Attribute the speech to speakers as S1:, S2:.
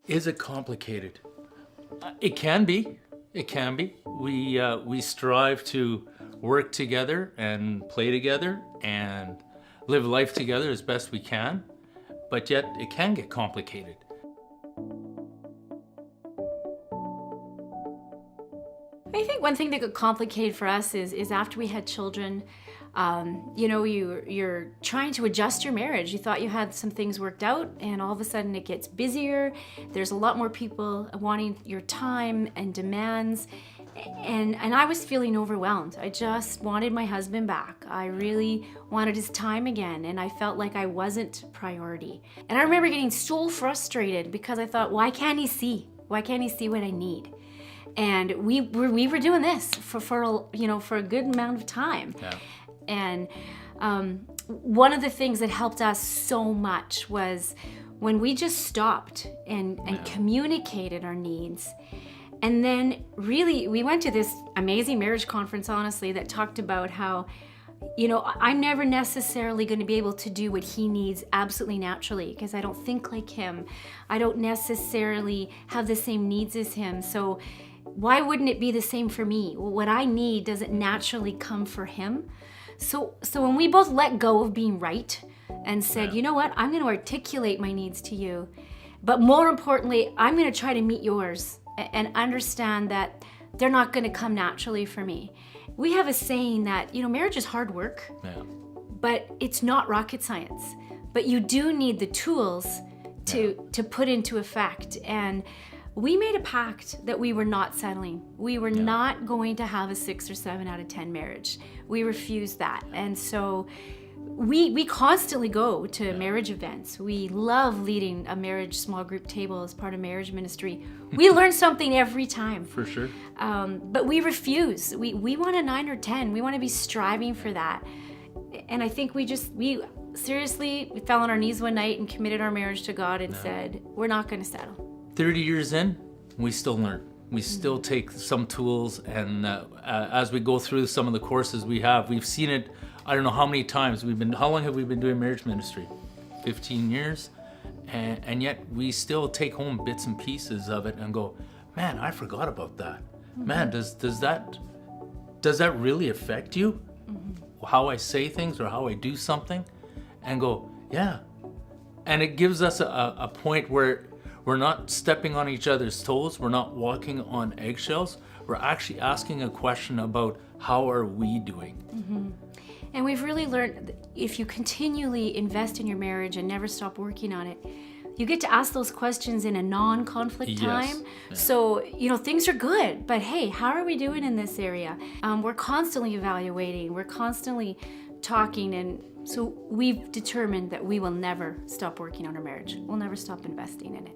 S1: Is it complicated? It can be. It can be. We strive to work together and play together and live life together as best we can, but yet it can get complicated.
S2: I think one thing that got complicated for us is after we had children, you're trying to adjust your marriage. You thought you had some things worked out, and all of a sudden it gets busier. There's a lot more people wanting your time and demands. And I was feeling overwhelmed. I just wanted my husband back. I really wanted his time again, and I felt like I wasn't priority. And I remember getting so frustrated because I thought, why can't he see? Why can't he see what I need? And we were doing this for a good amount of time.
S1: Yeah.
S2: And one of the things that helped us so much was when we just stopped and communicated our needs. And then really, we went to this amazing marriage conference, honestly, that talked about how, I'm never necessarily going to be able to do what he needs absolutely naturally because I don't think like him. I don't necessarily have the same needs as him. So why wouldn't it be the same for me? What I need doesn't naturally come for him. So when we both let go of being right and said, you know what, I'm going to articulate my needs to you, but more importantly, I'm going to try to meet yours and understand that they're not going to come naturally for me. We have a saying that, marriage is hard work, but it's not rocket science. But you do need the tools to put into effect. And we made a pact that we were not settling. We were not going to have a 6 or 7 out of 10 marriage. We refused that. And so we constantly go to marriage events. We love leading a marriage small group table as part of marriage ministry. We learn something every time.
S1: For sure.
S2: But we refuse. We want a 9 or 10. We want to be striving for that. And I think we fell on our knees one night and committed our marriage to God and said, we're not going to settle.
S1: 30 years in, we still learn. We still take some tools, and as we go through some of the courses we've seen it, I don't know how many times how long have we been doing marriage ministry? 15 years? And yet we still take home bits and pieces of it and go, man, I forgot about that. Man, does that really affect you? How I say things or how I do something? And go, yeah. And it gives us a point where we're not stepping on each other's toes. We're not walking on eggshells. We're actually asking a question about how are we doing?
S2: And we've really learned that if you continually invest in your marriage and never stop working on it, you get to ask those questions in a non-conflict time. Yeah. So, things are good, but hey, how are we doing in this area? We're constantly evaluating. We're constantly talking. And so we've determined that we will never stop working on our marriage. We'll never stop investing in it.